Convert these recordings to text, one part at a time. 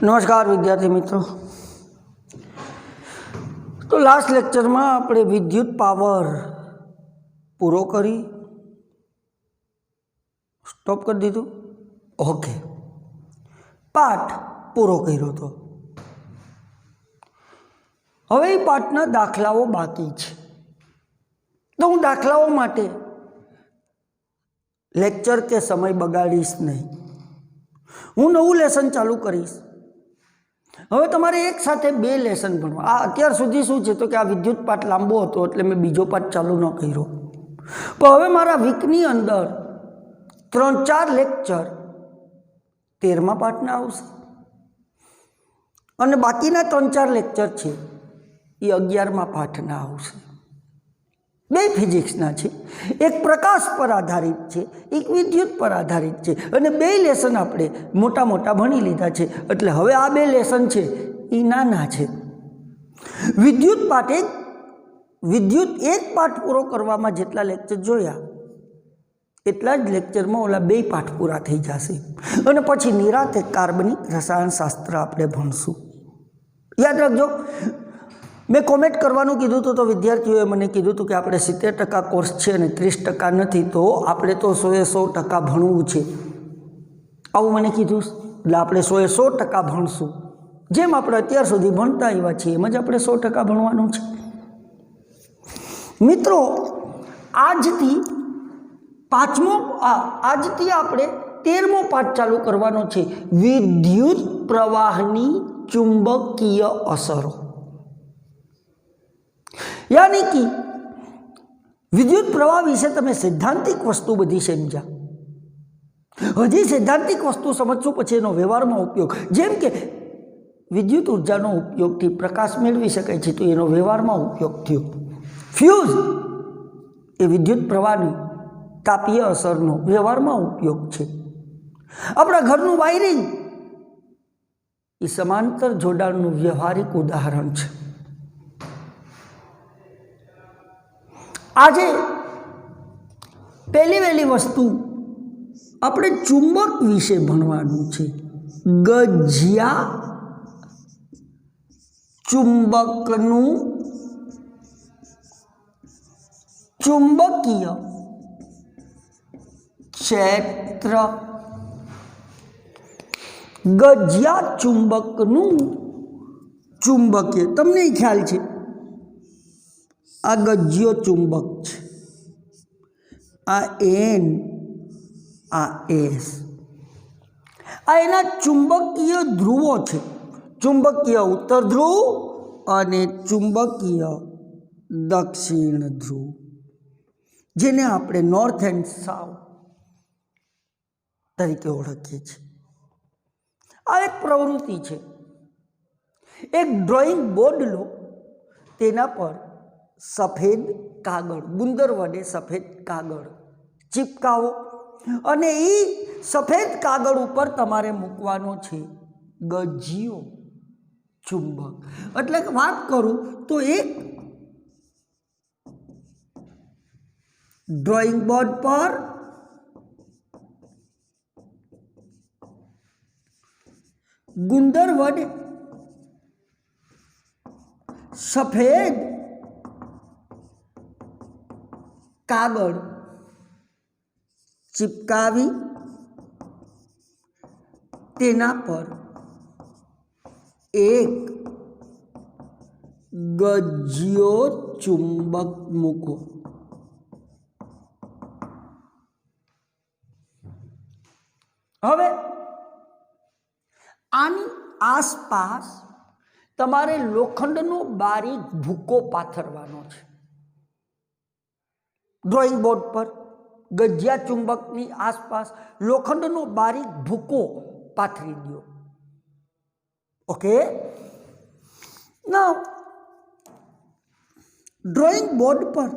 नमस्कार विद्यार्थी मित्रों। तो लास्ट लेक्चर में આપણે વિદ્યુત પાવર પૂરો કરી સ્ટોપ કરી દીધું। ઓકે, પાઠ પૂરો કર્યો હતો। હવે એ પાઠના દાખલાઓ બાકી છે, તો હું દાખલાઓ માટે લેક્ચર કે સમય બગાડીશ નહીં। હું નવું લેસન ચાલુ કરીશ। હવે તમારે एक साथ बे लेसन भणवा। आ अत्यार सुधी शुं छे तो कि आ विद्युत पाठ लांबो हतो एटले मैं बीजो पाठ चालू न कर्यो, पण हवे मारा वीकनी अंदर 3-4 लेक्चर 13मा पाठना आवशे अने बाकीना 3-4 लेक्चर छे ए 11मा पाठना आवशे। बे फिजिक्सना छे, एक प्रकाश पर आधारित छे, एक विद्युत पर आधारित छे अने बे लेसन आपणे मोटा मोटा भणी लीधा छे। एटले हवे आ बे लेसन छे ई नाना छे। विद्युत एक पाठ पूरो करवामां जेटला लेक्चर जोया एटला ज लेक्चरमां ओला बे पाठ पूरा थई जशे अने पछी निरांते कार्बनिक रसायणशास्त्र आपणे भणशुं। याद राखजो, मैं कॉमेंट करवानुं कीधुं तो विद्यार्थीओए मने कीधुं हतुं कि आपणे 70% कोर्स छे अने 30% नथी, तो आपणे तो 100% भणવું छे आवुं मने कीधुं। એટલે આપણે 100% ભણશું, જેમ આપણે અત્યાર સુધી ભણતા આવ્યા છીએ એમ જ આપણે 100% ભણવાનું છે। મિત્રો, આજથી આપણે 13મો પાઠ ચાલુ કરવાનો છે, વિદ્યુત પ્રવાહની ચુંબકીય અસરો। यानी कि विद्युत प्रवाह विषे तमे सैद्धांतिक वस्तु बधी समझा। हजी सैद्धांतिक वस्तु समझशो पछी एनो व्यवहारमां उपयोग, जेम के विद्युत ऊर्जानो उपयोगथी प्रकाश मेळवी शकाय छे, तो एनो व्यवहारमां उपयोग थयो। फ्यूज ए विद्युत प्रवाहनी तापीय असरनो व्यवहारमां उपयोग छे। आपणा घरनुं वायरिंग ए समांतर जोडाणनुं व्यवहारिक उदाहरण छे। आजे पहली वहेली वस्तु આપણે ચુંબક વિશે ભણવાનું છે। ગજિયા ચુંબકનું ચુંબકીય ક્ષેત્ર। ગજિયા ચુંબકનું ચુંબકીય, તમને ખ્યાલ છે आ गज्जियो चुंबक छे, आ एन आ एस, आ एना चुंबकीय ध्रुवो छे। चुंबकीय उत्तर ध्रुव अने चुंबकीय दक्षिण ध्रुव, जेने आपणे नॉर्थ एंड साउथ तरीके ओळखीए छीए। आ एक प्रवृत्ति छे। एक ड्रॉइंग बोर्ड लो, तेना पर सफेद कागळ, गुंदर वडे सफेद कागळ चिपकावो अने ई सफेद कागळ उपर तमारे मूकवानो छे गज्जियो चुंबक। એટલે કે વાત કરું તો એક ડ્રોઈંગ બોર્ડ પર ગુંદર વડે સફેદ कागळ चिपकावी तेना पर एक गज्जियो चुंबक मूको। हवे आनी आसपास तमारे लोखंडनो बारीक भूको पाथरवानो छे। ड्रॉइंग बोर्ड पर गज्जिया चुंबकनी आसपास लोखंडनो बारीक भूको पाथरी दो। ओके, नाउ ड्रॉइंग बोर्ड पर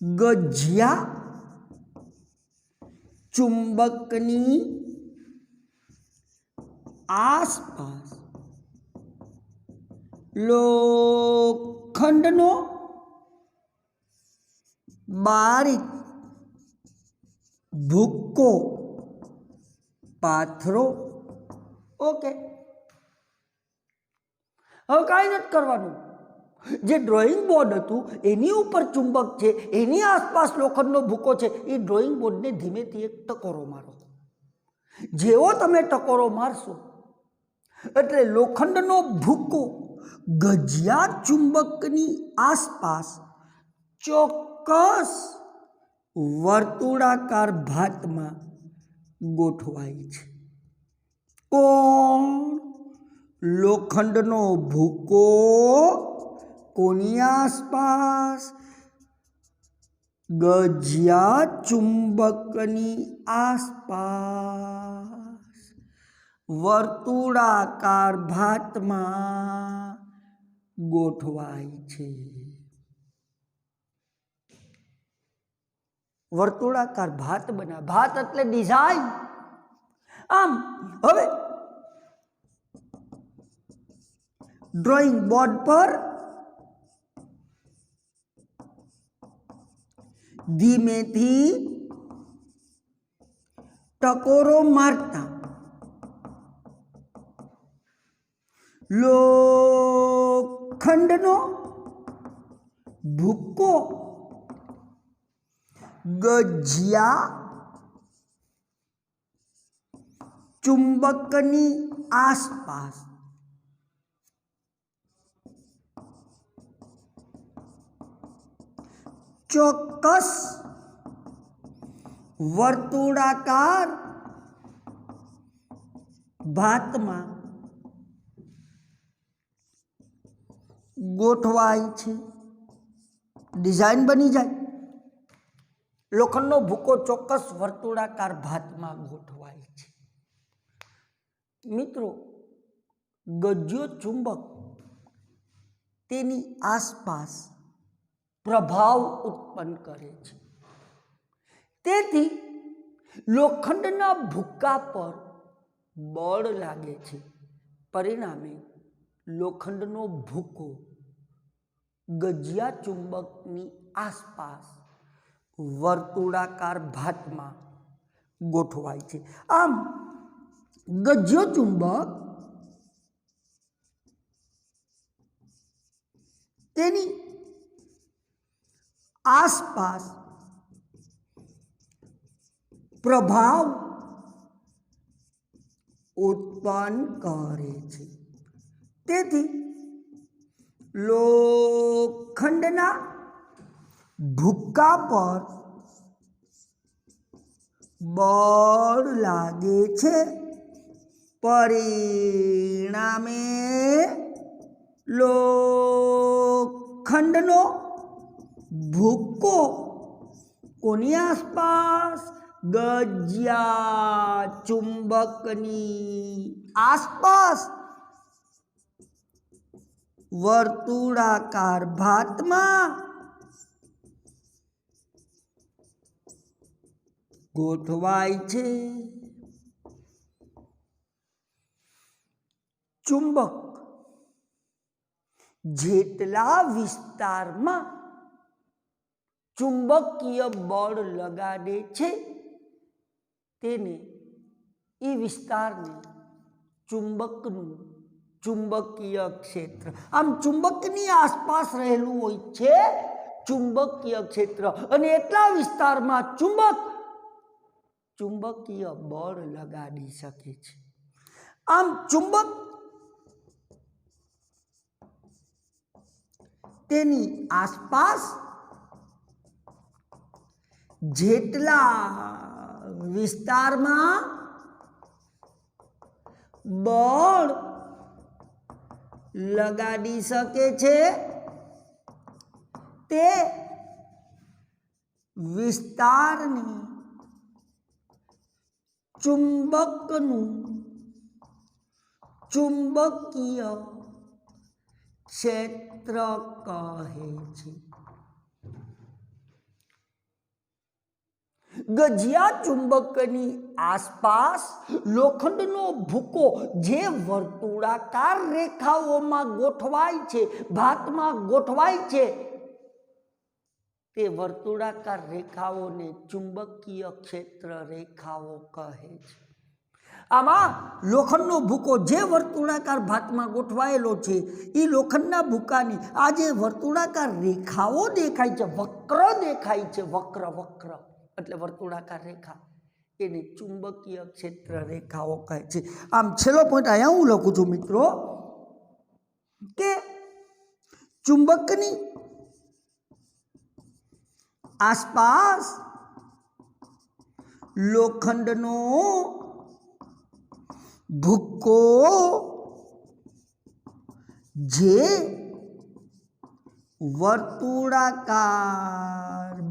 गज्जिया चुंबकनी आसपास लोखंडनो बारीक ભૂક્કો પાથરો. ઓકે, હવે કાંઈ નથી કરવાનું. જે ડ્રોઈંગ બોર્ડ હતું એની ઉપર ચુંબક છે, એની આસપાસ લોખંડનો ભૂકો છે. એ ડ્રોઈંગ બોર્ડને ધીમેથી એક ટકોરો મારો. જેવો તમે ટકોરો મારશો એટલે લોખંડનો ભૂકો ગજિયા ચુંબકની આસપાસ ચોક્કસ વર્તુળાકાર ભાતમાં ગોઠવાય છે. કોણ? લોખંડનો ભૂકો કોની આસપાસ? ગજિયા ચુંબકની આસપાસ વર્તુળાકાર ભાતમાં ગોઠવાય છે. વર્તુળાકાર ભાત બના. ભાત એટલે ડિઝાઇન. આમ હવે ડ્રોઈંગ બોર્ડ પર ધીમેથી ટકોરો મારતા લોખંડનો ભૂકો ગજિયા ચુંબકની આસપાસ ચોક્કસ વર્તુળાકાર ભાતમાં ગોઠવાય છે. ડિઝાઇન બની જાય. લોખંડનો ભૂકો ચોક્કસ વર્તુળાકાર ભાતમાં ગોઠવાય છે. મિત્રો, ગજ્યો ચુંબક તેની આસપાસ પ્રભાવ ઉત્પન્ન કરે છે. તેથી લોખંડના ભૂકા પર બળ લાગે છે. પરિણામે લોખંડનો ભૂકો ગજિયા ચુંબકની આસપાસ વર્તુળાકાર ભાતમાં ગોઠવાય છે. આમ ગજ્યો ચુંબક તેની આસપાસ પ્રભાવ ઉત્પન્ન કરે છે. તેથી લોખંડના ભૂકા પર બળ લાગે છે. પરિણામે લોખંડનો ભૂકો કોની આસપાસ? ગજિયા ચુંબકની આસપાસ વર્તુળાકાર ભાતમાં ગોઠવાય છે. ચુંબક જેટલા વિસ્તારમાં ચુંબકીય બળ લગાડે છે તેને એ વિસ્તારને ચુંબકનું ચુંબકીય ક્ષેત્ર. આમ ચુંબકની આસપાસ રહેલું હોય છે ચુંબકીય ક્ષેત્ર, અને એટલા વિસ્તારમાં ચુંબકીય બળ લગાડી શકે છે. આમ ચુંબક તેની આસપાસ જેટલા વિસ્તારમાં બળ લગાડી શકે છે તે વિસ્તારની ચુંબકનું ચુંબકીય ક્ષેત્ર કહે છે. ગજિયા ચુંબકની આસપાસ લોખંડનો ભૂકો જે વર્તુળાકાર રેખાઓમાં ગોઠવાય છે, ભાતમાં ગોઠવાય છે, તે વર્તુળાકાર રેખાઓને ચુંબકીય ક્ષેત્ર રેખાઓ કહે છે. આમાં લોખંડનો ભૂકો જે વર્તુળાકાર ભાતમાં ગોઠવાયેલો છે એ લોખંડના ભૂકાની આ જે વર્તુળાકાર રેખાઓ દેખાય છે, વક્ર દેખાય છે, વક્ર વક્ર એટલે વર્તુળાકાર રેખા, એને ચુંબકીય ક્ષેત્ર રેખાઓ કહે છે. આમ છેલ્લો પોઈન્ટ અહીંયા હું લખું છું મિત્રો કે ચુંબકની આસપાસ લોખંડનો ભૂકો જે વર્તુળાકાર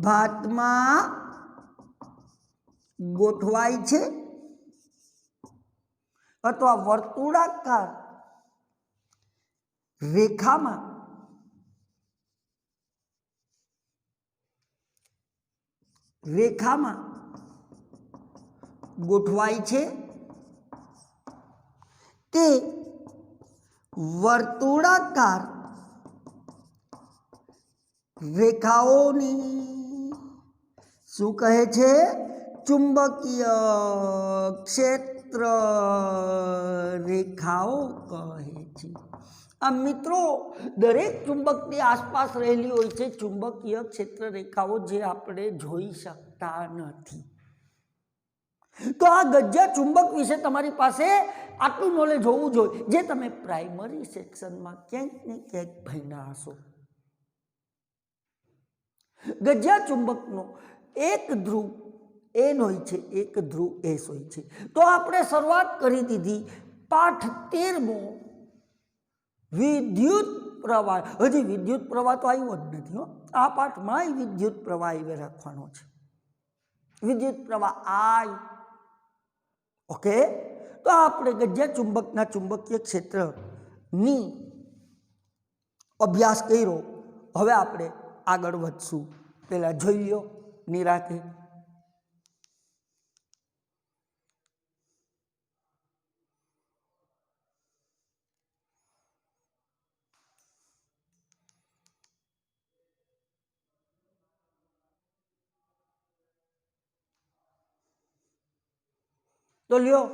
ભાતમાં ગોઠવાય છે અથવા વર્તુળાકાર રેખામાં ગોઠવાય છે તે વર્તુળાકાર રેખાઓની શું કહે છે? ચુંબકીય ક્ષેત્ર રેખાઓ કહે છે. આ મિત્રો દરેક ચુંબકની આસપાસ રહેલી હોય છે ચુંબકીય ક્ષેત્ર રેખાઓ, જે આપણે જોઈ શકતા નથી. તો આ ગજ્જા ચુંબક વિશે તમારી પાસે આટલું નોલેજ હોવું જોઈએ, જે તમે પ્રાઇમરી સેક્શનમાં ક્યાંક ને ક્યાંક ભણ્યા હશો. ગજ્જા ચુંબકનો એક ધ્રુવ એન હોય છે, એક ધ્રુવ એસ હોય છે. તો આપણે શરૂઆત કરી દીધી પાઠ 13મો વિદ્યુત પ્રવાહ. હજી વિદ્યુત પ્રવાહ તો આવ્યો જ નથી. આ પાઠમાં વિદ્યુત પ્રવાહ એ રાખવાનો છે. વિદ્યુત પ્રવાહ આઈ. ઓકે, તો આપણે ગજ્જા ચુંબકના ચુંબકીય ક્ષેત્રની અભ્યાસ કર્યો. હવે આપણે આગળ વધશું. પહેલા જોઈ લો નિરાતે. તો લ્યો,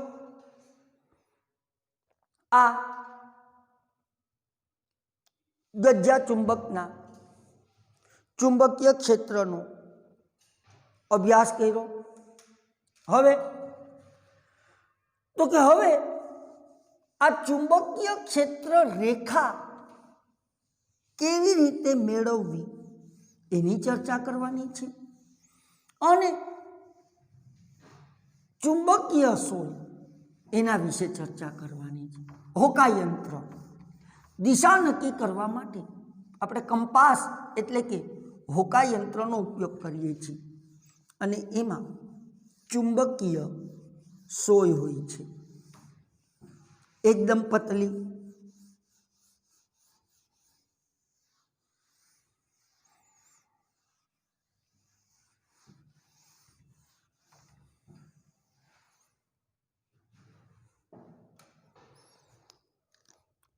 આ ગજ્જા ચુંબકના ચુંબકીય ક્ષેત્રનો અભ્યાસ કર્યો. હવે તો કે હવે આ ચુંબકીય ક્ષેત્ર રેખા કેવી રીતે મેળવવી એની ચર્ચા કરવાની છે. અને ચુંબકીય સોય એના વિશે ચર્ચા કરવાની છે. હોકાયંત્ર દિશા નક્કી કરવા માટે આપણે કંપાસ એટલે કે હોકાયંત્રનો ઉપયોગ કરીએ છીએ, અને એમાં ચુંબકીય સોય હોય છે, એકદમ પતલી.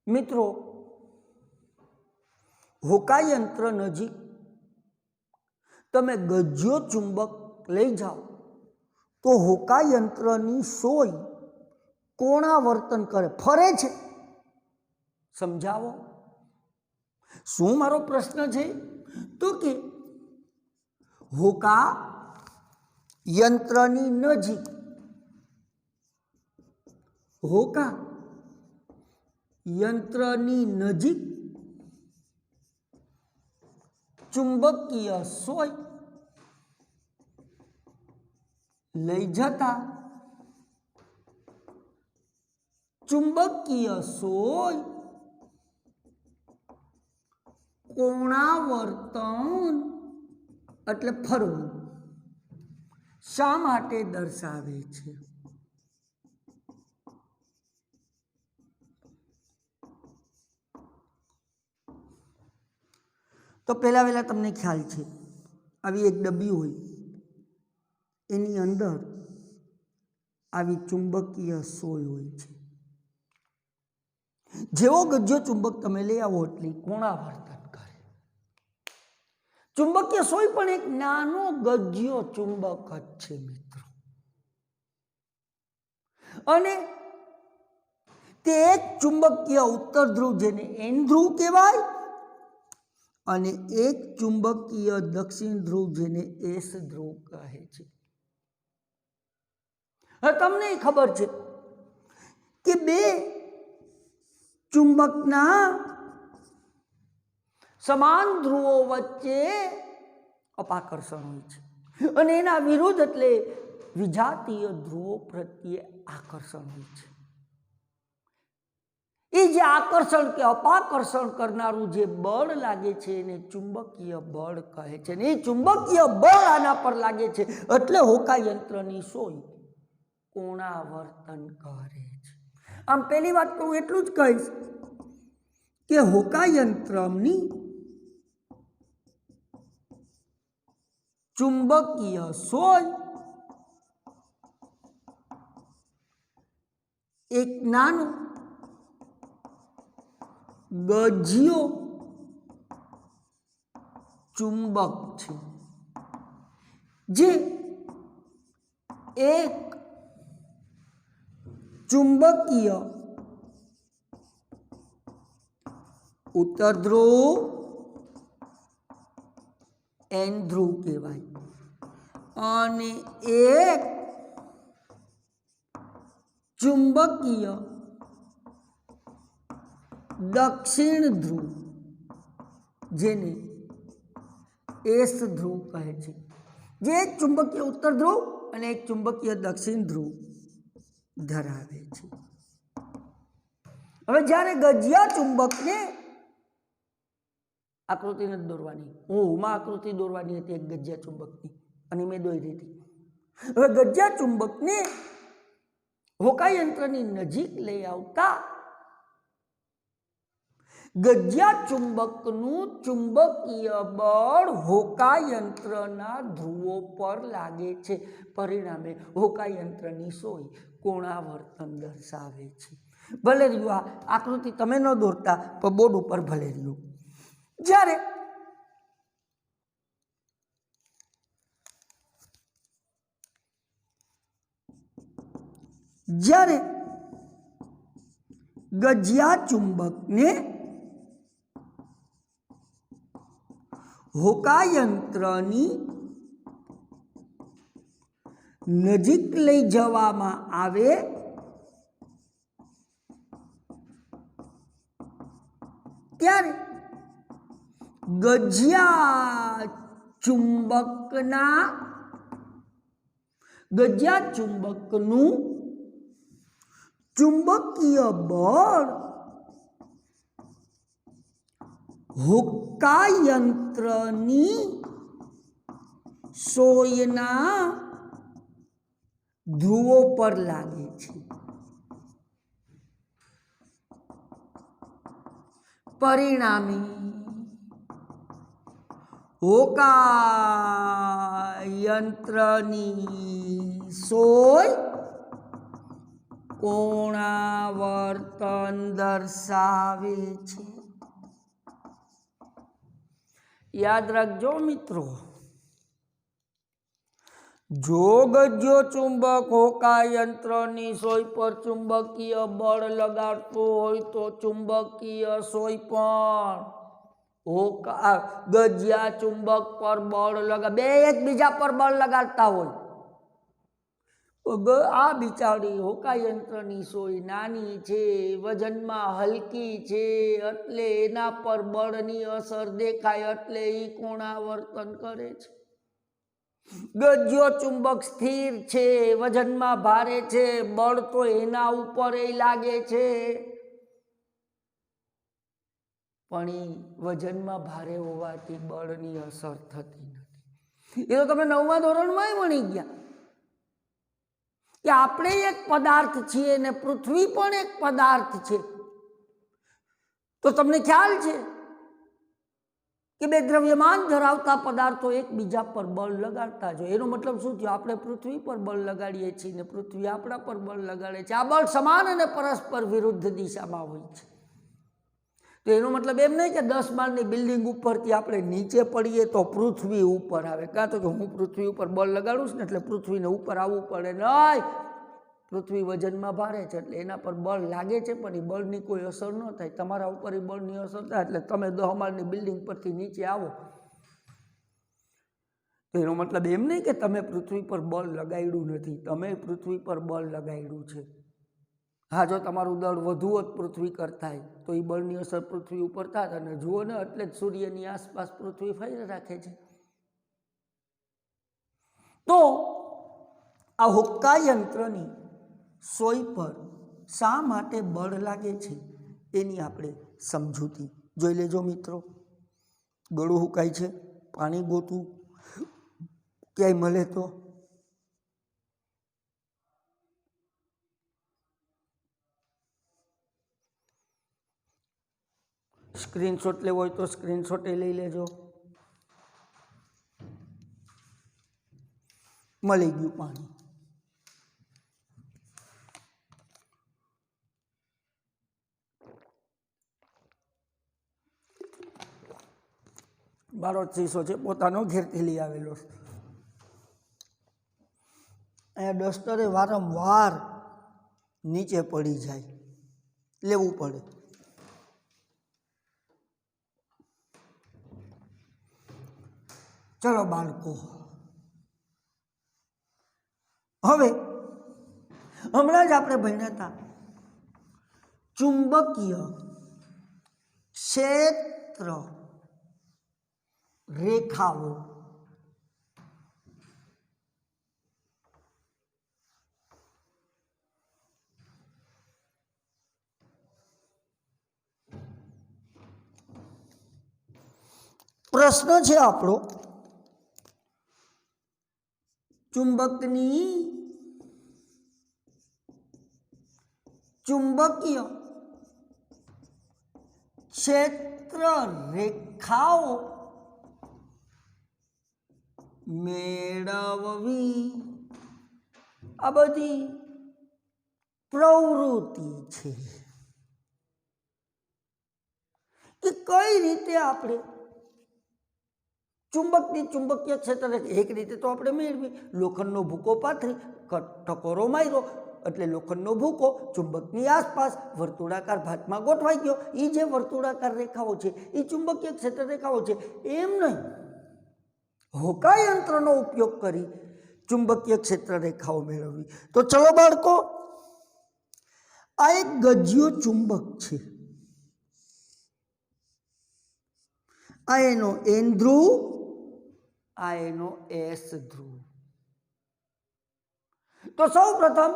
મિત્રો, હોકાયંત્ર નજીક તમે ગજ્જો ચુંબક લઈ જાઓ તો હોકાયંત્રની સોય કોણાવર્તન કરે, ફરે છે. સમજાવો શું મારો પ્રશ્ન છે? તો કે હોકા યંત્રની નજીક ચુંબકીય સોય લઈ જતા ચુંબકીય સોય કોણાવર્તન એટલે ફરવું શા માટે દર્શાવે છે? તો પહેલા તમને ખ્યાલ છે, આવી એક ડબ્બી હોય, એની અંદર આવી ચુંબકીય સોય હોય છે. જેવો ગજ્જો ચુંબક તમે લઈ આવો એટલે કોણાવર્તન કરે. ચુંબકીય સોય પણ એક નાનો ગજ્યો ચુંબક જ છે મિત્રો, અને તે એક ચુંબકીય ઉત્તર ધ્રુવ જેને એન ધ્રુવ કહેવાય અને એક ચુંબકીય દક્ષિણ ધ્રુવ જેને એસ ધ્રુવ કહે છે. હવે તમને ખબર છે કે બે ચુંબકના સમાન ધ્રુવો વચ્ચે અપાકર્ષણ હોય છે અને એના વિરુદ્ધ એટલે વિજાતીય ધ્રુવો પ્રત્યે આકર્ષણ હોય છે. એ જે આકર્ષણ કે અપાકર્ષણ કરનારું જે બળ લાગે છે એને ચુંબકીય બળ કહે છે. અને એ ચુંબકીય બળ આના પર લાગે છે એટલે હોકાયંત્રની સોય કોણાવર્તન કરે છે. આમ પહેલી વાત તો હું એટલું જ કહીશ કે હોકાયંત્રની ચુંબકીય સોય એક નાનું ગજ્યો ચુંબક છે જે એક ચુંબકીય ઉત્તર ધ્રુવ એન ધ્રુવ કહેવાય અને એક ચુંબકીય દક્ષિણ ધ્રુવ જેને એસ ધ્રુવ કહે છે, જે એક ચુંબકીય ઉત્તર ધ્રુવ અને એક ચુંબકીય દક્ષિણ ધ્રુવ ધરાવે છે. હવે જ્યારે ગજિયા ચુંબકને આકૃતિ નથી દોરવાની, હું આકૃતિ દોરવાની હતી એક ગજિયા ચુંબકની અને મેં દોરી હતી. હવે ગજિયા ચુંબકને હોકાયંત્રની નજીક લઈ આવતા ગજિયા ચુંબકનું ચુંબકીય બળ હોકાયંત્રના ધ્રુવો પર લાગે છે. પરિણામે હોકાયંત્રની સોય કોણાવર્તન દર્શાવે છે. ભલે રહ્યું આ આકૃતિ તમે ન દોરતા પણ બોર્ડ ઉપર ભલે રહ્યું. જ્યારે ગજિયા ચુંબકને હોકાયંત્રની નજીક લઈ જવામાં આવે ત્યારે ગજિયા ચુંબકનું ચુંબકીય બળ હોકાયંત્રની સોયના ધ્રુવો પર લાગે છે. પરિણામે હોકાયંત્રની સોય કોણાવર્તન દર્શાવે છે. યાદ રાખજો મિત્રો, જો ગજ્યો ચુંબક હોકાયંત્રની સોય પર ચુંબકીય બળ લગાડતો હોય તો ચુંબકીય સોય પણ ગજિયા ચુંબક પર બળ બે એકબીજા પર બળ લગાડતા હોય. આ બિચારી હોકાયંત્રની સોય નાની છે, વજનમાં હલકી છે, એટલે એના પર બળની અસર દેખાય એટલે એ કોણાવર્તન કરે છે. ગજ્યો ચુંબક સ્થિર છે, વજનમાં ભારે છે, બળ તો એના ઉપર લાગે છે, પણ એ વજનમાં ભારે હોવાથી બળની અસર થતી નથી. એ તો તમે 9મા ધોરણમાં ભણી ગયા કે આપણે એક પદાર્થ છીએ ને પૃથ્વી પણ એક પદાર્થ છે. તો તમને ખ્યાલ છે કે બે દ્રવ્યમાન ધરાવતા પદાર્થો એકબીજા પર બળ લગાડતા જ હોય. એનો મતલબ શું થયો? આપણે પૃથ્વી પર બળ લગાડીએ છીએ ને પૃથ્વી આપણા પર બળ લગાડે છે. આ બળ સમાન અને પરસ્પર વિરુદ્ધ દિશામાં હોય છે. તો એનો મતલબ એમ નહીં કે 10 માળની બિલ્ડિંગ ઉપરથી આપણે નીચે પડીએ તો પૃથ્વી ઉપર આવે, કાં તો કે હું પૃથ્વી ઉપર બળ લગાડું છું ને એટલે પૃથ્વીને ઉપર આવવું પડે, નહીં. પૃથ્વી વજનમાં ભારે છે એટલે એના પર બળ લાગે છે, પણ એ બળની કોઈ અસર ન થાય. તમારા ઉપર એ બળની અસર થાય એટલે તમે 10 માળની બિલ્ડિંગ પરથી નીચે આવો તો એનો મતલબ એમ નહીં કે તમે પૃથ્વી પર બળ લગાડ્યું નથી, તમે પૃથ્વી પર બળ લગાડ્યું છે. હા, જો તમારું દળ વધુ હોત પૃથ્વી કરતા તો એ બળની અસર પૃથ્વી ઉપર થાત, અને જુઓ ને એટલે જ સૂર્યની આસપાસ પૃથ્વી ફરી રાખે છે. તો આ હુક્કા યંત્રની સોય પર શા માટે બળ લાગે છે એની આપણે સમજૂતી જોઈ લેજો મિત્રો. ગળું હુકાય છે, પાણી ગોતું ક્યાંય મળે તો સ્ક્રીનશોટ લેવો હોય તો સ્ક્રીનશોટ લઈ લેજો. મળી ગયું પાણી. મારો શીશો છે પોતાનો ઘેરથી લઈ આવેલો. અહીંયા ડસ્ટરે વારંવાર નીચે પડી જાય, લેવું પડે. ચલો બાળકો, હવે હમણાં જ આપણે ભણ્યા હતા ચુંબકીય ક્ષેત્ર રેખાઓ. પ્રશ્ન છે આપણો, ચુંબકીય ક્ષેત્ર રેખાઓ મેળવવી આ બધી પ્રવૃત્તિ છે. એ કઈ રીતે આપણે ચુંબકીય ક્ષેત્ર, એક રીતે તો આપણે મેળવી, લોખંડનો ભૂકો પાથરી ટકોરો માર્યો એટલે લોખંડનો ભૂકો ચુંબકની આસપાસ વર્તુળાકાર ભાતમાં ગોઠવાઈ ગયો. એ જે વર્તુળાકાર રેખાઓ છે એ ચુંબકીય ક્ષેત્ર રેખાઓ છે. એમ નહીં, હુક્કા યંત્રનો ઉપયોગ કરી ચુંબકીય ક્ષેત્ર રેખાઓ મેળવવી. તો ચલો બાળકો, આ એક ગજિયો ચુંબક છે. આ એનો એન ધ્રુવ, આ એનો એસ ધ્રુવ. તો સૌ પ્રથમ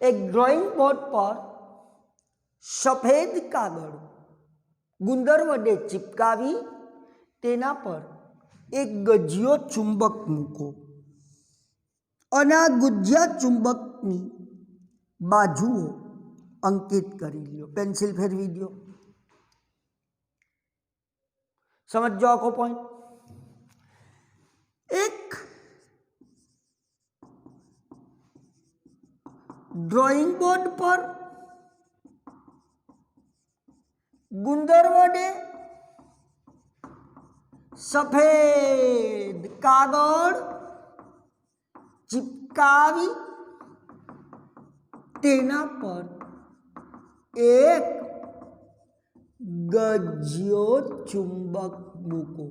એક ડ્રોઈંગ બોર્ડ પર સફેદ કાગળ ગુંદર વડે ચિપકાવી તેના પર એક ગજિયો ચુંબક મૂકો અને આ ગુજિયા ચુંબકની બાજુઓ અંકિત કરી લ્યો. પેન્સિલ ફેરવી દો. સમજો આખો પોઈન્ટ. એક ડ્રોઈંગ બોર્ડ પર ગુંદર વડે સફેદ કાગળ ચિપકાવી તેના પર એક ગજિયો ચુંબક મૂકો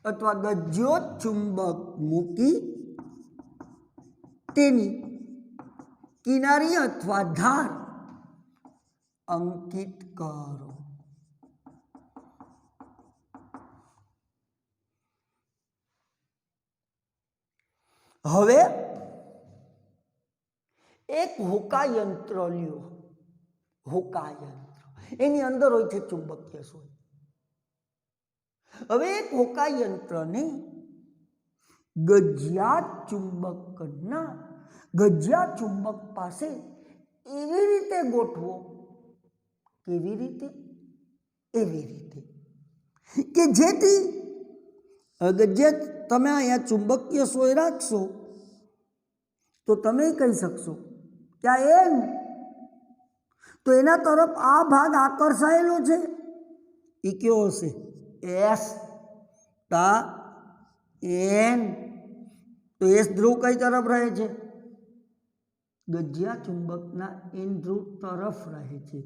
અથવા ગજિયો ચુંબક મૂકી તેની કિનારી અથવા ધાર અંકિત કરો. હવે એક હુક્કા યંત્ર લ્યો. હુક્કા યંત્ર, એની અંદર હોય છે ચુંબકીય સોય. હવે એક હુક્કા યંત્રને ગજિયા ચુંબક પાસે એવી રીતે ગોઠવો, કેવી રીતે? એવી રીતે કે જેથી ગજિયા, તમે અહીંયા ચુંબકીય સોય રાખશો તો તમે કહી શકશો કે આ એન તો એના તરફ આ ભાગ આકર્ષાયેલો છે, એ કયો હશે? એસ તા એન. તો એસ ધ્રુવ કઈ તરફ રહે છે? ગજિયા ચુંબકના એન ધ્રુવ તરફ રહે છે.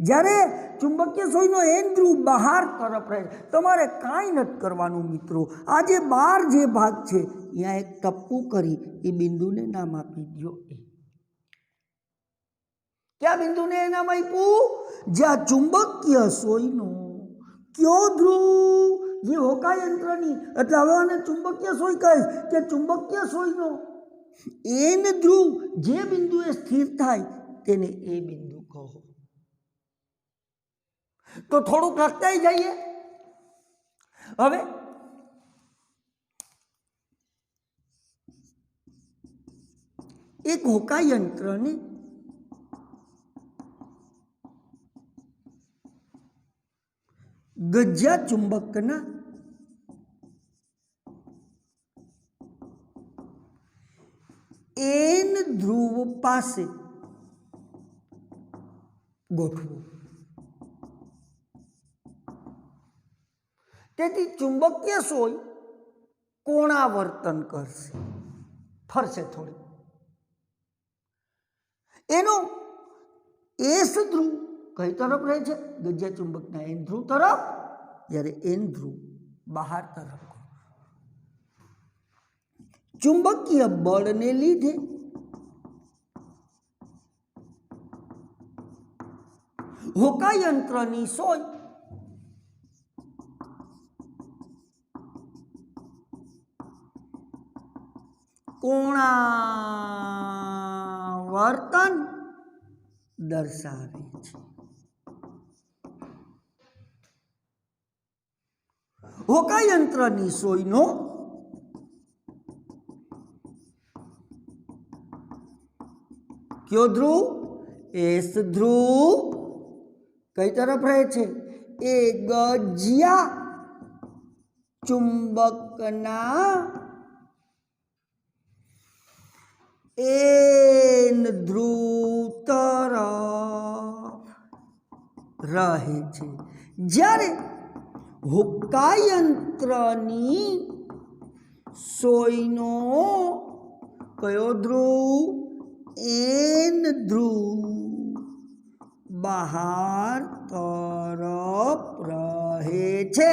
જ્યારે ચુંબકીય સોયનો એન ધ્રુવ બહાર તરફ રહે છે. તમારે કાંઈ નથી કરવાનું મિત્રો. આ જે બહાર જે ભાગ છે અહીંયા એક ટપ્પું કરી એ બિંદુને નામ આપી દો એ. ક્યાં બિંદુને નામ આપ્યું? જ્યાં ચુંબકીય સોયનો કયો ધ્રુવ, જે હોકાયંત્રની, એટલે હવે આને ચુંબકીય સોય કહીશ કે ચુંબકીય સોયનો એન ધ્રુવ જે બિંદુએ સ્થિર થાય તેને એ બિંદુ કહો. તો થોડુંક લખતાઈ જઈએ. હવે એક હોકાયંત્રને ગજિયા ચુંબકના એન ધ્રુવ પાસે ગોઠવો. તેથી ચુંબકીય સોય કોણાવર્તન કરશે, ફરશે થોડી. એનો એસ ધ્રુવ કઈ તરફ રહે છે? ગજિયા ચુંબકના એન ધ્રુવ તરફ. જ્યારે એન ધ્રુવ બહાર તરફ. ચુંબકીય બળને લીધે હોકાયંત્રની સોય કોણાવર્તન દર્શાવે છે. હોકાયંત્રની સોયનો કયો ધ્રુવ? એસ ધ્રુવ કઈ તરફ રહે છે? એ ગજિયા ચુંબકના એન ધ્રુવ તરફ રહે છે. જ્યારે હોકાયંત્રની સોયનો કયો ધ્રુવ? એન ધ્રુવ બહાર તરફ રહે છે.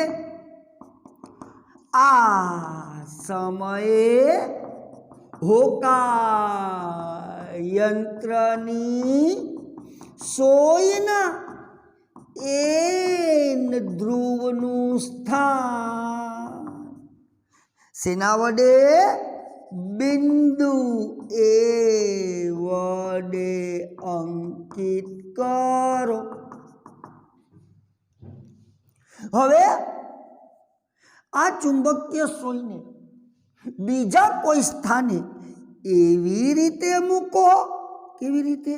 આ સમયે હોકાયંત્રની સોયના એન ધ્રુવનું સ્થાન શેના વડે? બિંદુ એ વડે અંકિત કરો. હવે આ ચુંબકીય સોયને બીજા કોઈ સ્થાને એવી રીતે મૂકો. કેવી રીતે?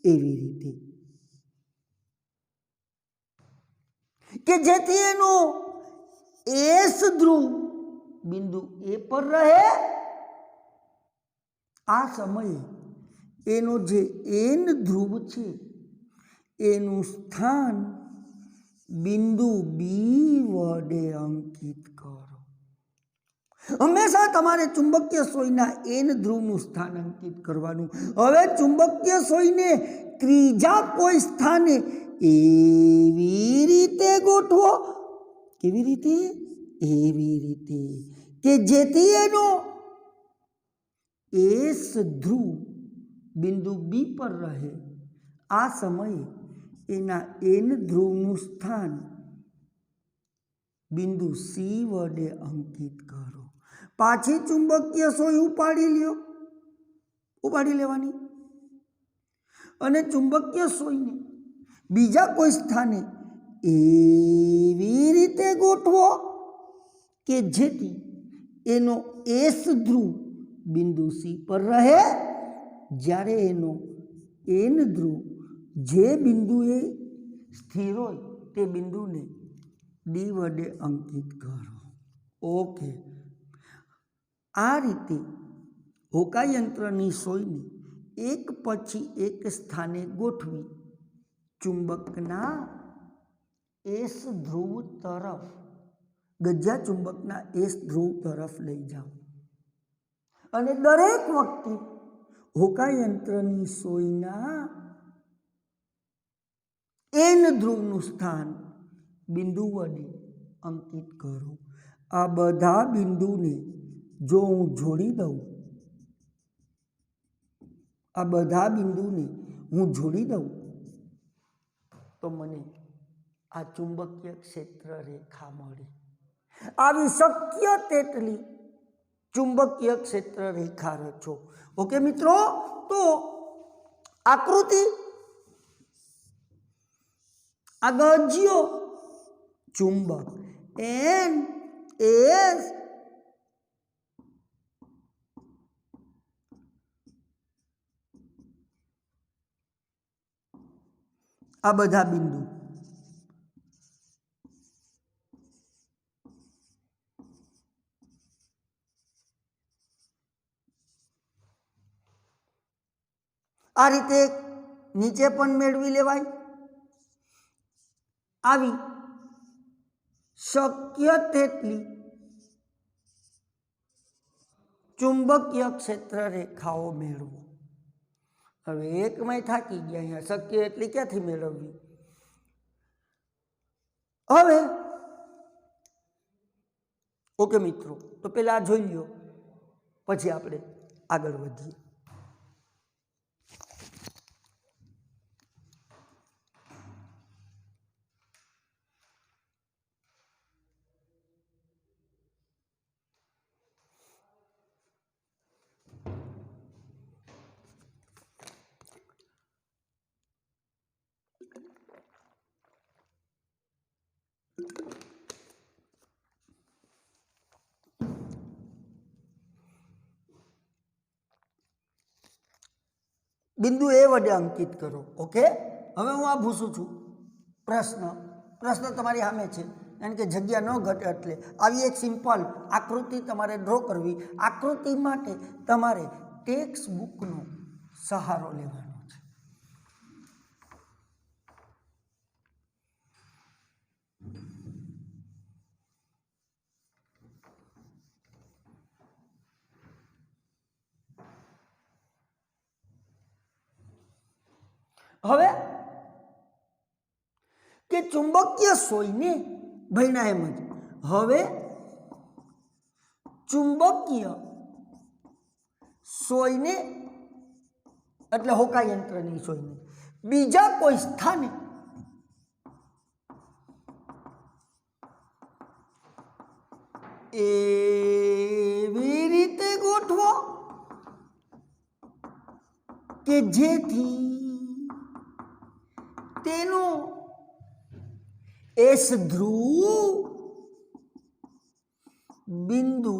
એવી રીતે કે જેથી એનો એસ ધ્રુવ બિંદુ એ પર રહે. આ સમયે એનો જે એન ધ્રુવ છે એનું સ્થાન બિંદુ બી વડે અંકિત કરો. હંમેશા તમારે ચુંબકીય સોયના એન ધ્રુવનું સ્થાન અંકિત કરવાનું. હવે ચુંબકીય સોયને ત્રીજા કોઈ સ્થાને એવી રીતે ગોઠવો. કેવી રીતે? એવી રીતે કે જેથી એનો એસ ધ્રુવ બિંદુ બી પર રહે. આ સમયે એના એન ધ્રુવનું સ્થાન બિંદુ સી વડે અંકિત કરો. પાછી ચુંબકીય સોય ઉપાડી લેવાની અને ચુંબકીય સોયને બીજા કોઈ સ્થાને એવી રીતે ગોઠવો કે જેથી એનો એસ ધ્રુવ બિંદુ સી પર રહે. જ્યારે એનો એન ધ્રુવ જે બિંદુએ સ્થિર હોય તે બિંદુને ડી વડે અંકિત કરો. ઓકે. આ રીતે હોકાયંત્રની સોયને એક પછી એક સ્થાને ગોઠવી ચુંબકના એસ ધ્રુવ તરફ, ગજ્જા ચુંબકના એસ ધ્રુવ તરફ લઈ જાઓ અને દરેક વખતે હોકાયંત્રની સોયના એન ધ્રુવનું સ્થાન બિંદુ વડે અંકિત કરો. આ બધા બિંદુને જો હું જોડી દઉં, આ બધા બિંદુને હું જોડી દઉં તો મને આ ચુંબકીય ક્ષેત્ર રેખા મળે. આવી શક્ય તેટલી ચુંબકીય ક્ષેત્ર રેખા રચો. ઓકે મિત્રો, તો આકૃતિ આ ગજ્યો ચુંબક એન એસ આ બધા બિંદુ આ રીતે નીચે પણ મેળવી લેવાય. આવી શક્ય તેટલી ચુંબકીય ક્ષેત્ર રેખાઓ મેળવો. હવે એકમાં થાકી ગયા, અહીંયા શક્ય એટલી ક્યાંથી મેળવવી? હવે ઓકે મિત્રો, તો પેલા જોઈ લ્યો, પછી આપણે આગળ વધીએ. બિંદુ એ વડે અંકિત કરો. ઓકે, હવે હું આ ભૂસું છું પ્રશ્ન તમારી સામે છે, કારણ કે જગ્યા ન ઘટે એટલે આવી એક સિમ્પલ આકૃતિ તમારે ડ્રો કરવી. આકૃતિ માટે તમારે ટેક્સ્ટ બુકનો સહારો લેવાનો છે. હવે કે ચુંબકીય સોયને ભણ્યા એમ જ, હવે ચુંબકીય સોયને એટલે હોકાયંત્રની સોયને બીજા કોઈ સ્થાને એવી રીતે ગોઠવો કે જેથી તેનો એસ ધ્રુવ બિંદુ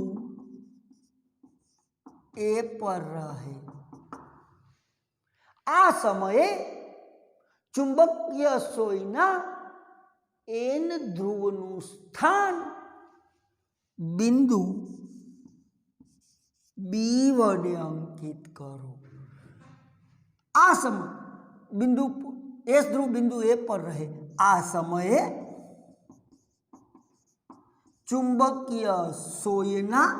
એ પર રહે. આ સમયે ચુંબકીય સોયના એન ધ્રુવનું સ્થાન બિંદુ બી વડે અંકિત કરો. આ સમય બિંદુ એસ ધ્રુવ બિંદુ એ પર રહે. આ સમયે ચુંબકીય સોયના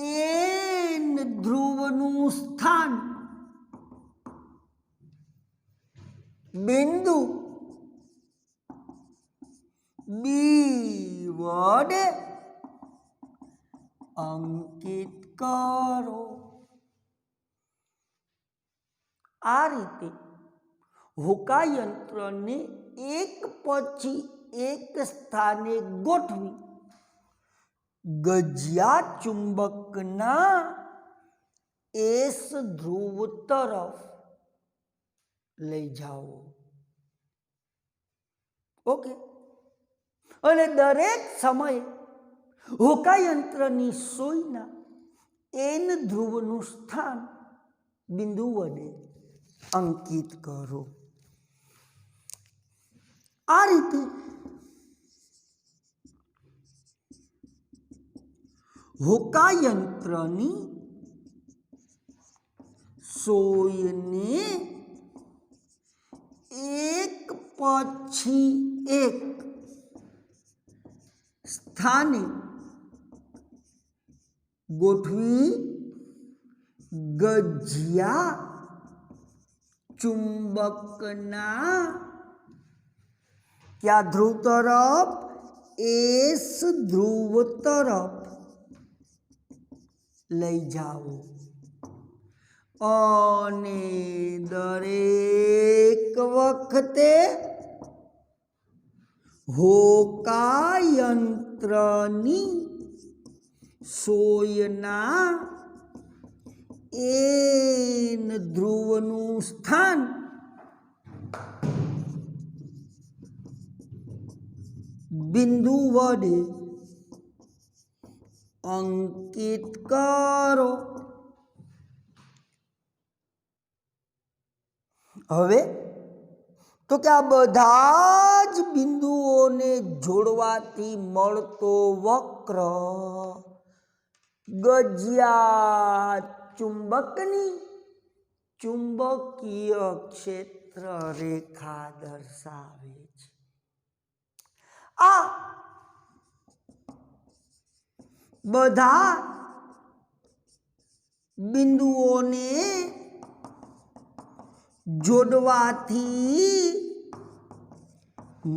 એન ધ્રુવનું સ્થાન બિંદુ બી વડે અંકિત કરો. આ રીતે હોકાયંત્રને એક પછી એક સ્થાને ગોઠવી ગજ્યા ચુંબકના એસ ધ્રુવ તરફ લઈ જાઓ. ઓકે, અને દરેક સમયે હોકાયંત્રની સોયના એન ધ્રુવનું સ્થાન બિંદુ વડે અંકિત કરો. આ રીતે હોકાયંત્રની સોયને એક પછી એક સ્થાને ગોઠવી ગજિયા ચુંબકના क्या ध्रुव तरफ एस ध्रुव तरफ लई जाओ અને દરેક વખતે હોકાયંત્રની સોયના એન ધ્રુવનું સ્થાન બિંદુ વડે અંકિત કરો। હવે તો કે આ બધા જ બિંદુઓને જોડવાથી મળતો વક્ર ગજિયા ચુંબકની ચુંબકીય ક્ષેત્ર રેખા દર્શાવે છે। આ બધા બિંદુઓને જોડવાથી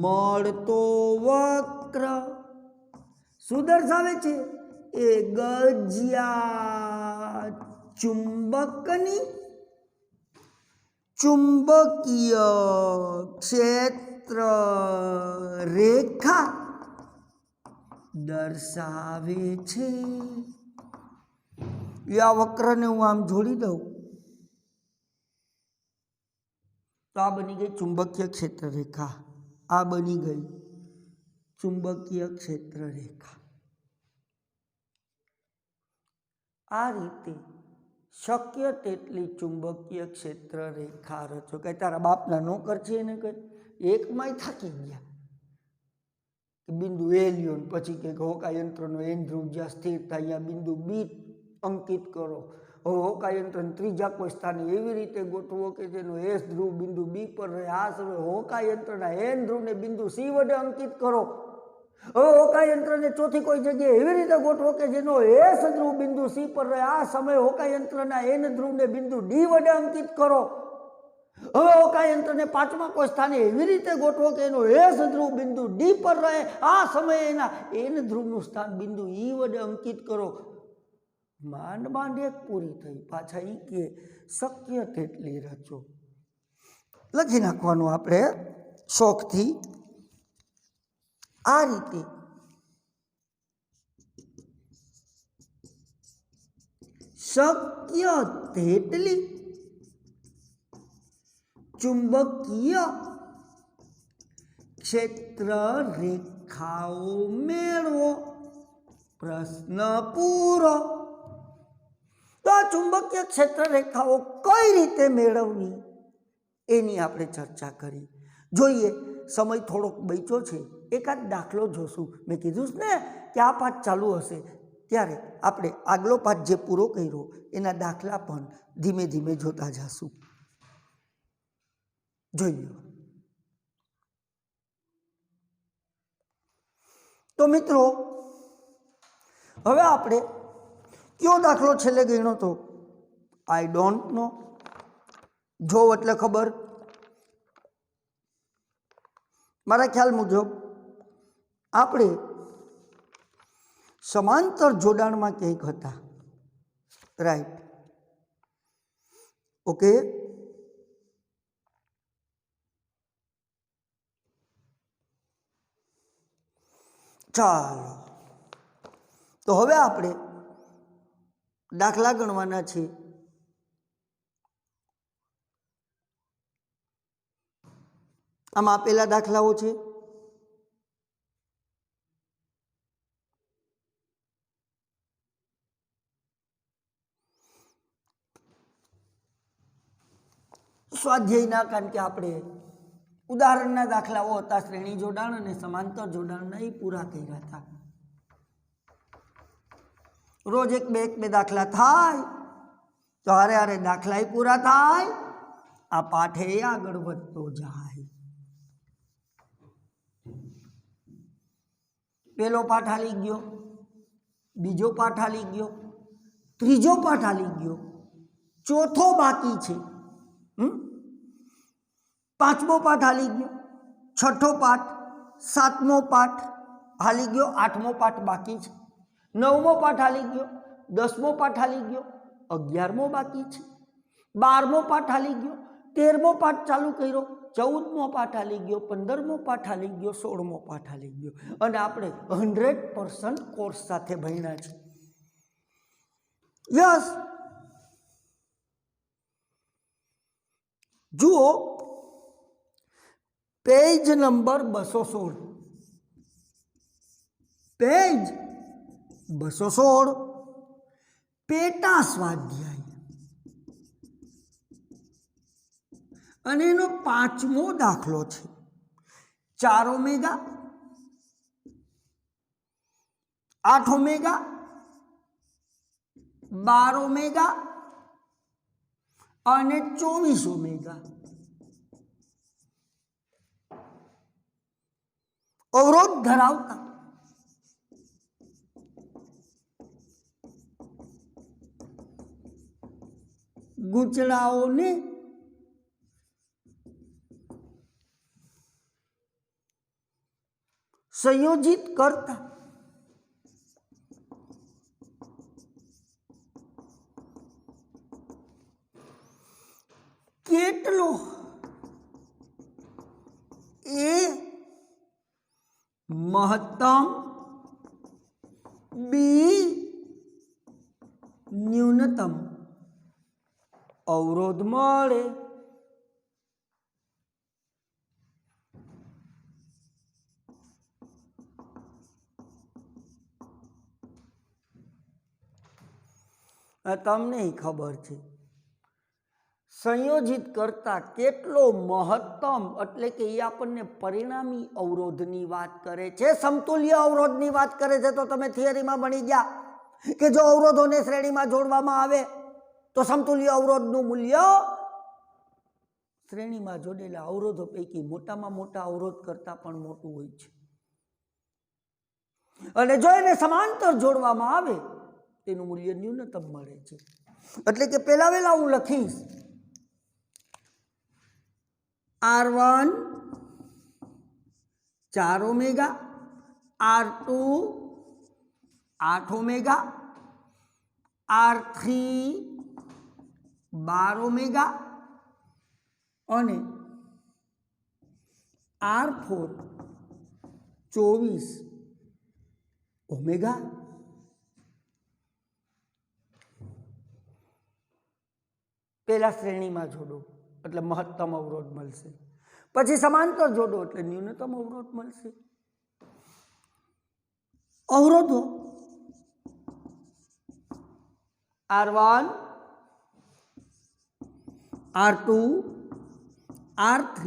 મળતો વક્ર શું દર્શાવે છે? એ ગજિયા ચુંબકની ચુંબકીય ક્ષેત્ર રેખા દર્શાવે છે। આ વક્રને હું આમ જોડી દઉં તો આ બની ગઈ ચુંબકીય ક્ષેત્ર રેખા, આ બની ગઈ ચુંબકીય ક્ષેત્ર રેખા। આ રીતે શક્ય તેટલી ચુંબકીય ક્ષેત્ર રેખા રચો। કઈ તારા બાપના નોકર છે ને કઈ એકમાંય થાકી ગયા, બિંદુ એ લ્યો પછી કે હોકાયંત્રનો એન ધ્રુવ જ્યાં સ્થિર થાય અહીંયા બિંદુ બી અંકિત કરો। હવે હોકાયંત્ર ત્રીજા કોઈ સ્થાને એવી રીતે ગોઠવો કે જેનો એસ ધ્રુવ બિંદુ બી પર રહે। આ સમયે હોકાયંત્રના એન ધ્રુવને બિંદુ સી વડે અંકિત કરો। હવે હોકાયંત્રને ચોથી કોઈ જગ્યાએ એવી રીતે ગોઠવો કે જેનો એસ ધ્રુવ બિંદુ સી પર રહે। આ સમયે હોકાયંત્રના એન ધ્રુવને બિંદુ ડી વડે અંકિત કરો। હવે હોકાયંત્રને પાંચમા કોઈ સ્થાને એવી રીતે ગોઠવો કે એનો એસ ધ્રુવ બિંદુ ડી પર રહે। આ સમયે એના એન ધ્રુવનું સ્થાન બિંદુ ઈ વડે અંકિત કરો। માંડ માંડ એક પૂરી થઈ, પાછા ઈ કે શક્ય તેટલી રચો। લખી નાખવાનું આપણે શોખથી આ રીતે શક્ય તેટલી ચુંબકીય ક્ષેત્ર રેખાઓ મેળવો। પ્રશ્ન પૂરો। તો આ ચુંબકીય ક્ષેત્ર રેખાઓ કઈ રીતે મેળવવી એની આપણે ચર્ચા કરી। જોઈએ, સમય થોડોક બચ્યો છે, એકાદ દાખલો જોશું। મેં કીધું ને કે આ પાઠ ચાલુ હશે ત્યારે આપણે આગલો પાઠ જે પૂરો કર્યો એના દાખલા પણ ધીમે ધીમે જોતા જશું। જોઈએ તો મિત્રો, હવે આપણે કયો દાખલો છેલ્લે ગણ્યો તો? I don't know. જો એટલે ખબર, મારા ખ્યાલ મુજબ આપણે સમાંતર જોડાણમાં ક્યાંક હતા, રાઈટ? ઓકે, ચાલો તો હવે આપણે દાખલા ગણવાના છે। આમાં આપેલા દાખલાઓ છે। સ્વાધ્યાયના, કારણ કે આપણે ઉદાહરણના દાખલાઓ હતા, શ્રેણી જોડાણ અને સમાંતર જોડાણના એ પૂરા કર્યા હતા। રોજ એક બે દાખલા થાય તો હારે હારે દાખલાય પૂરા થાય, આ પાઠે આગળ વધતો જાય. પહેલો પાઠ હાલી ગયો, બીજો પાઠ હાલી ગયો, ત્રીજો પાઠ હાલી ગયો, ચોથો બાકી છે. પાંચમો પાઠ હાલી ગયો, છઠ્ઠો પાઠ, સાતમો પાઠ હાલી ગયો, આઠમો પાઠ બાકી છે, નવમો પાઠ હાલી ગયો, 10મો પાઠ હાલી ગયો, 11મો બાકી છે, 12મો પાઠ હાલી ગયો, 13મો પાઠ ચાલુ કર્યો, 14મો પાઠ હાલી ગયો, 15મો પાઠ હાલી ગયો, 16મો પાઠ હાલી ગયો, અને આપણે 100% કોર્સ સાથે ભણ્યા છે. યસ, જુઓ પેજ નંબર 216, પેજ 216, પેટા સ્વાધ્યાય, અને એનો 5મો દાખલો છે. 4 ઓમેગા, 8 ઓમેગા, 12 ઓમેગા અને 24 ઓમેગા. અવરોધ ધરાવતા ગૂંચળાઓને સંયોજિત કરતા કેટલો એ મહત્તમ, બી ન્યૂનતમ અવરોધ મળે. તમને ખબર છે સંયોજિત કરતા કેટલો મહત્તમ, એટલે કે એ આપણને પરિણામી અવરોધની વાત કરે છે, સમતુલ્ય અવરોધની વાત કરે છે. તો તમે થિયરીમાં ભણી ગયા કે જો અવરોધોને શ્રેણીમાં જોડવામાં આવે તો સમતુલ્ય અવરોધનું મૂલ્ય શ્રેણીમાં જોડેલા અવરોધો પૈકી મોટામાં મોટા અવરોધ કરતાં પણ મોટું હોય છે. અને જો એને સમાંતર જોડવામાં આવે તેનું મૂલ્ય ન્યૂનતમ મળે છે. એટલે કે પહેલા વહેલા હું લખીશ R1 4 omega, R2 8 omega, R3 12 omega અને R4 24 ઓમેગા. પહેલા શ્રેણીમાં જોડો એટલે મહત્તમ અવરોધ મળશે, પછી સમાંતર જોડો એટલે ન્યૂનતમ અવરોધ મળશે. અવરોધો R1, R2, R3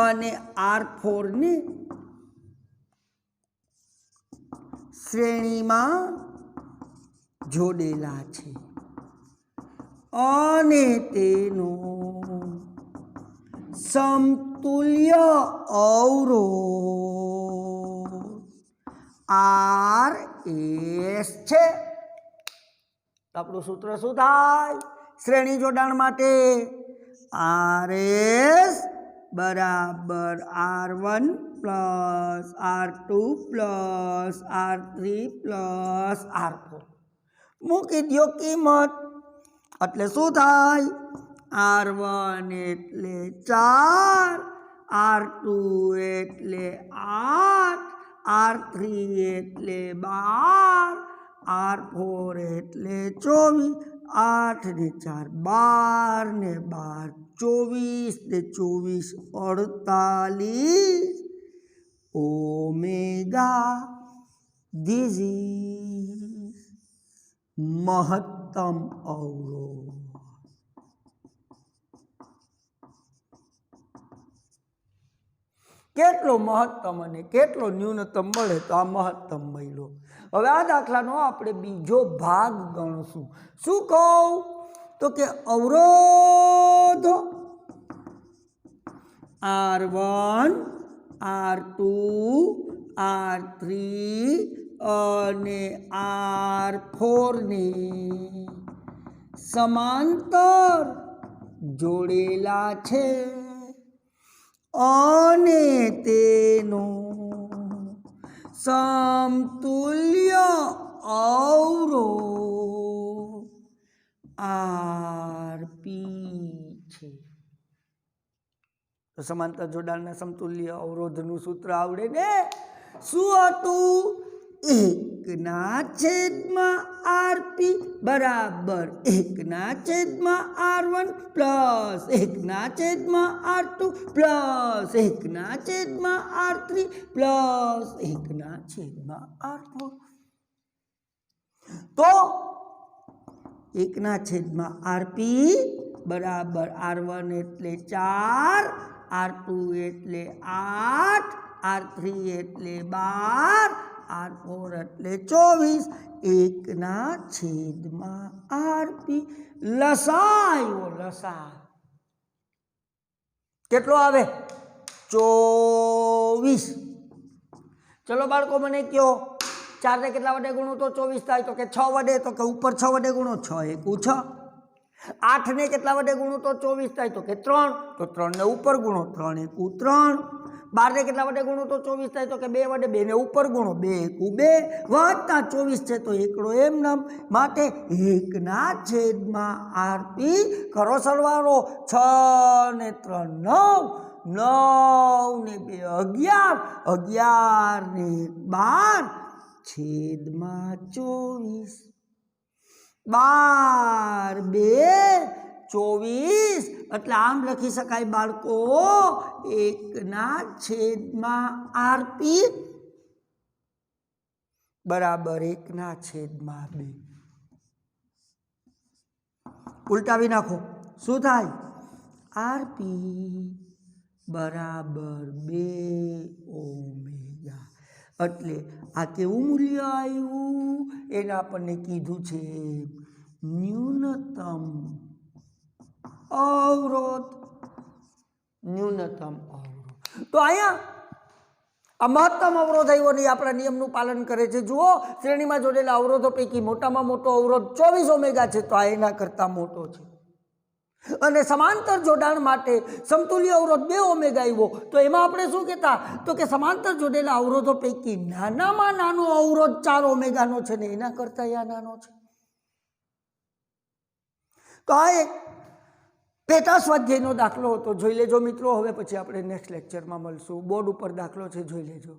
અને R4 ને શ્રેણીમાં જોડેલા છે અને તેનો સમતુલ્ય અવરોધ RS છે. આપણું સૂત્ર શું થાય શ્રેણી જોડાણ માટે? RS બરાબર R1 plus R2 plus R3 plus R4. મૂકી દો કિંમત એટલે શું થાય? R1 એટલે 4, R2 એટલે 8, R3 એટલે 12, R4 એટલે 24, 8 ને 4 12 ને 12 24 ને 24 48 ઓમેગા. ધીસ ઇઝ મહત્તમ અવરોધ. કેટલો મહત્તમ અને કેટલો ન્યૂનતમ મળે તો આ મહત્તમ મળ્યો. હવે આ દાખલાનો આપણે બીજો ભાગ ગણશું. શું કહું તો કે અવરોધો R1 R2 R3 અને R4 ને સમાંતર જોડેલા છે અને તેનો સમતુલ્ય અવરોધ RP છે. તો સમાંતર જોડાણના સમતુલ્ય અવરોધનું સૂત્ર આવડે ને? શું હતું? 1/RP બરાબર 1/R1 plus 1/R2 plus 1/R3 plus 1/R4. તો 1/RP બરાબર R1 એટલે 4, R2 એટલે 8, R3 એટલે 12, R4 એટલે 24. 1/RP લસાયો લસા કેટલો આવે? 24. ચલો બાળકો મને કયો 4 ને કેટલા વડે ગુણો તો 24 થાય? તો કે 6 વડે. તો કે ઉપર 6 વડે ગુણો, 6 એકુ 6. 8 ને કેટલા વડે ગુણો તો 24 થાય? તો કે 3. તો 3 ને ઉપર ગુણો, 3 એકુ 3. 12 ને કેટલા વડે ગુણો તો 24 થાય? તો કે 2 વડે, 2 ને ઉપર ગુણો, 2 એકુ 2 વત્તા 24 છે તો એકડો એમ નામ. માટે 1/RP કરો સરવાળો. 6 ને 3 9, 9 ને 2 11, 11 ને 12 છેદમાં 24. 12 2 24. એટલે આમ લખી શકાય બાળકો 1/RP બરાબર 1/2. ઉલટાવી નાખો. શું થાય? RP બરાબર 2 ઓમેગા. એટલે આ કેવું મૂલ્ય આવ્યું? એને આપણને કીધું છે ન્યૂનતમ અવરોધ. ન્યૂનતમ અવરોધ. તો અહીંયા આ મહત્તમ અવરોધ આવ્યો નહીં, આપણા નિયમનું પાલન કરે છે. જુઓ, શ્રેણીમાં જોડેલા અવરોધો પૈકી મોટામાં મોટો અવરોધ 24 ઓમેગા છે, તો આ એના કરતાં મોટો છે. અને સમાંતર જોડાણ માટે સમતુલ્ય અવરોધ 2 ઓમેગા આવ્યો. તો એમાં આપણે શું કહેતા? તો કે સમાંતર જોડેલા અવરોધો પૈકી નાનામાં નાનો અવરોધ 4 ઓમેગાનો છે ને એના કરતાં આ નાનો છે. તો આ એક પેટા સ્વાધ્યાયનો દાખલો હતો. જોઈ લેજો મિત્રો. હવે પછી આપણે નેક્સ્ટ લેક્ચરમાં મળશું. બોર્ડ ઉપર દાખલો છે, જોઈ લેજો.